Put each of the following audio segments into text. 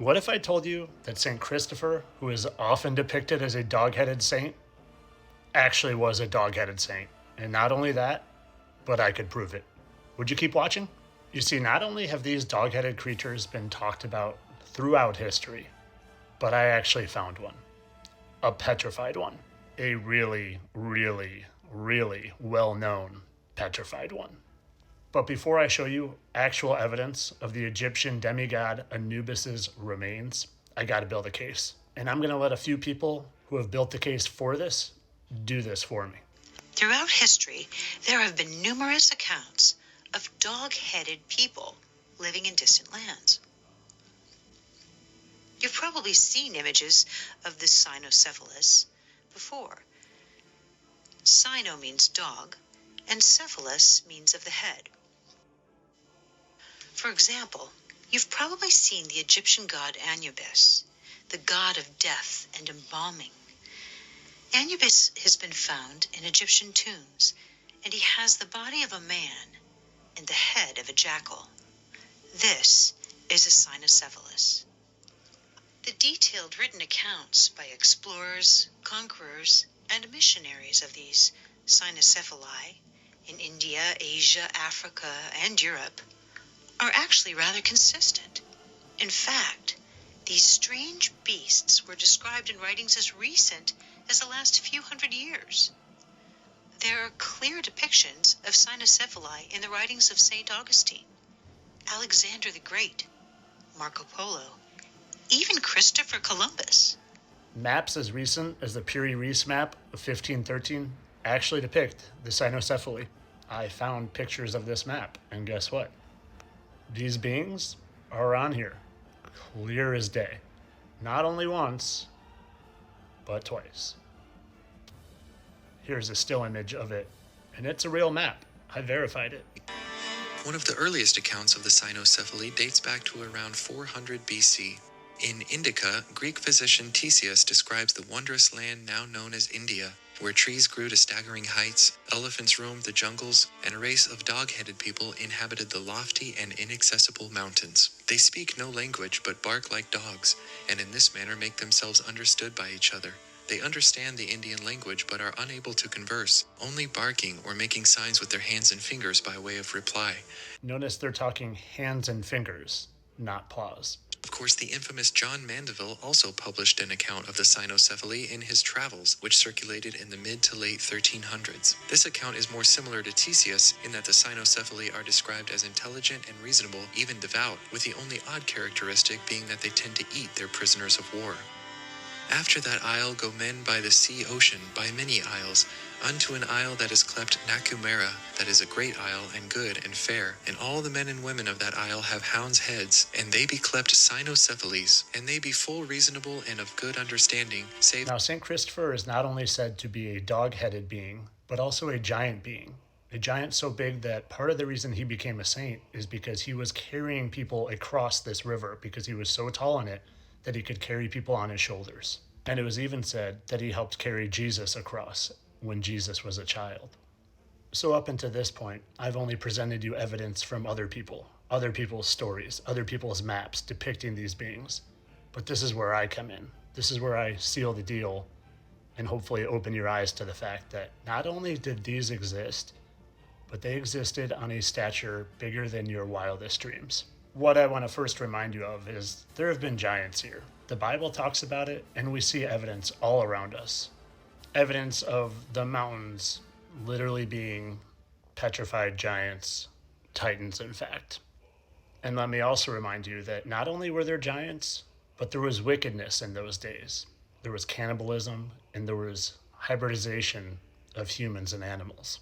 What if I told you that St. Christopher, who is often depicted as a dog-headed saint, actually was a dog-headed saint? And not only that, but I could prove it. Would you keep watching? You see, not only have these dog-headed creatures been talked about throughout history, but I actually found one. A petrified one. A really, really, really well-known petrified one. But before I show you actual evidence of the Egyptian demigod Anubis's remains, I gotta build a case. And I'm gonna let a few people who have built the case for this do this for me. Throughout history, there have been numerous accounts of dog-headed people living in distant lands. You've probably seen images of the cynocephalus before. Cyno means dog, and cephalus means of the head. For example, you've probably seen the Egyptian god Anubis, the god of death and embalming. Anubis has been found in Egyptian tombs, and he has the body of a man and the head of a jackal. This is a cynocephalus. The detailed written accounts by explorers, conquerors, and missionaries of these cynocephali in India, Asia, Africa, and Europe are actually rather consistent. In fact, these strange beasts were described in writings as recent as the last few hundred years. There are clear depictions of cynocephali in the writings of St. Augustine, Alexander the Great, Marco Polo, even Christopher Columbus. Maps as recent as the Piri-Reis map of 1513 actually depict the cynocephaly. I found pictures of this map, and guess what? These beings are on here, clear as day. Not only once, but twice. Here's a still image of it, and it's a real map. I verified it. One of the earliest accounts of the cynocephaly dates back to around 400 BC. In Indica, Greek physician Ctesias describes the wondrous land now known as India, where trees grew to staggering heights, elephants roamed the jungles, and a race of dog-headed people inhabited the lofty and inaccessible mountains. They speak no language but bark like dogs, and in this manner make themselves understood by each other. They understand the Indian language but are unable to converse, only barking or making signs with their hands and fingers by way of reply. Notice they're talking hands and fingers, not paws. Of course, the infamous John Mandeville also published an account of the cynocephaly in his travels, which circulated in the mid to late 1300s. This account is more similar to Ctesias in that the cynocephaly are described as intelligent and reasonable, even devout, with the only odd characteristic being that they tend to eat their prisoners of war. After that isle go men by the sea ocean, by many isles, unto an isle that is clept Nakumera, that is a great isle, and good, and fair. And all the men and women of that isle have hounds' heads, and they be clept cynocephalies, and they be full reasonable and of good understanding, save... Now, St. Christopher is not only said to be a dog-headed being, but also a giant being. A giant so big that part of the reason he became a saint is because he was carrying people across this river because he was so tall in it that he could carry people on his shoulders. And it was even said that he helped carry Jesus across when Jesus was a child. So up until this point, I've only presented you evidence from other people, other people's stories, other people's maps depicting these beings. But this is where I come in. This is where I seal the deal and hopefully open your eyes to the fact that not only did these exist, but they existed on a stature bigger than your wildest dreams. What I want to first remind you of is there have been giants here. The Bible talks about it, and we see evidence all around us. Evidence of the mountains literally being petrified giants, titans in fact. And let me also remind you that not only were there giants, but there was wickedness in those days. There was cannibalism, and there was hybridization of humans and animals.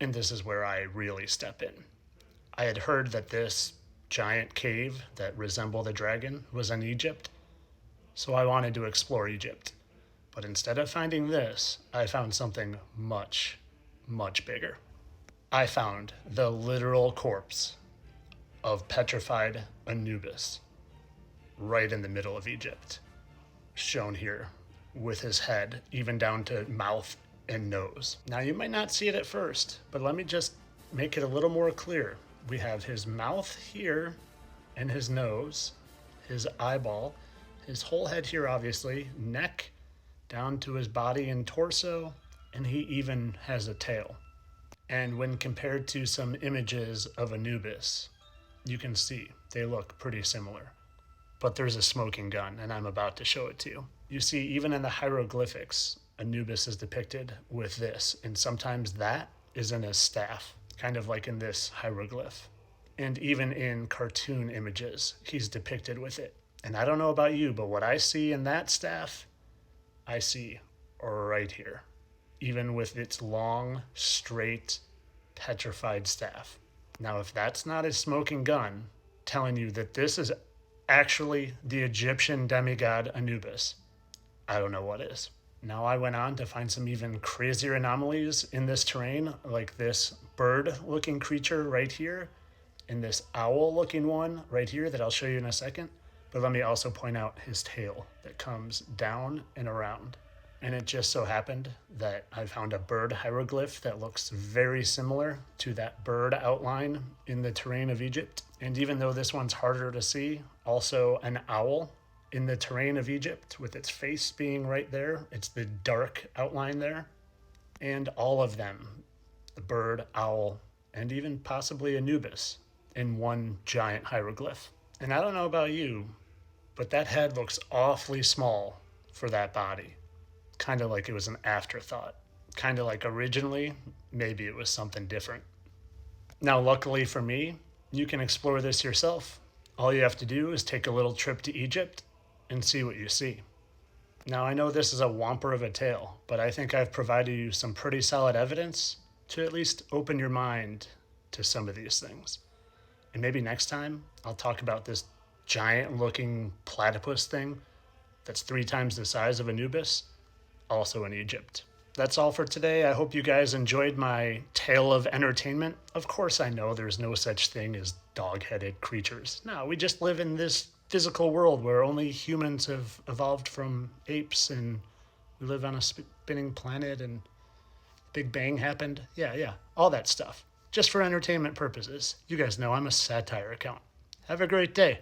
And this is where I really step in. I had heard that this giant cave that resembled a dragon was in Egypt, so I wanted to explore Egypt. But instead of finding this, I found something much, much bigger. I found the literal corpse of petrified Anubis right in the middle of Egypt, shown here with his head even down to mouth and nose. Now you might not see it at first, but let me just make it a little more clear. We have his mouth here and his nose, his eyeball, his whole head here, obviously, neck, down to his body and torso, and he even has a tail. And when compared to some images of Anubis, you can see they look pretty similar. But there's a smoking gun, and I'm about to show it to you. You see, even in the hieroglyphics, Anubis is depicted with this, and sometimes that is in his staff, kind of like in this hieroglyph. And even in cartoon images, he's depicted with it. And I don't know about you, but what I see in that staff, I see right here, even with its long, straight, petrified staff. Now, if that's not a smoking gun telling you that this is actually the Egyptian demigod Anubis, I don't know what is. Now, I went on to find some even crazier anomalies in this terrain, like this bird-looking creature right here, and this owl-looking one right here that I'll show you in a second. But let me also point out his tail that comes down and around. And it just so happened that I found a bird hieroglyph that looks very similar to that bird outline in the terrain of Egypt. And even though this one's harder to see, also an owl in the terrain of Egypt with its face being right there. It's the dark outline there. And all of them, the bird, owl, and even possibly Anubis in one giant hieroglyph. And I don't know about you, but that head looks awfully small for that body. Kind of like it was an afterthought. Kind of like originally, maybe it was something different. Now, luckily for me, you can explore this yourself. All you have to do is take a little trip to Egypt and see what you see. Now, I know this is a whomper of a tale, but I think I've provided you some pretty solid evidence to at least open your mind to some of these things. And maybe next time I'll talk about this giant looking platypus thing that's 3 times the size of Anubis, also in Egypt. That's all for today. I hope you guys enjoyed my tale of entertainment. Of course, I know there's no such thing as dog-headed creatures. No, we just live in this physical world where only humans have evolved from apes, and we live on a spinning planet, and Big Bang happened. Yeah, all that stuff. Just for entertainment purposes. You guys know I'm a satire account. Have a great day.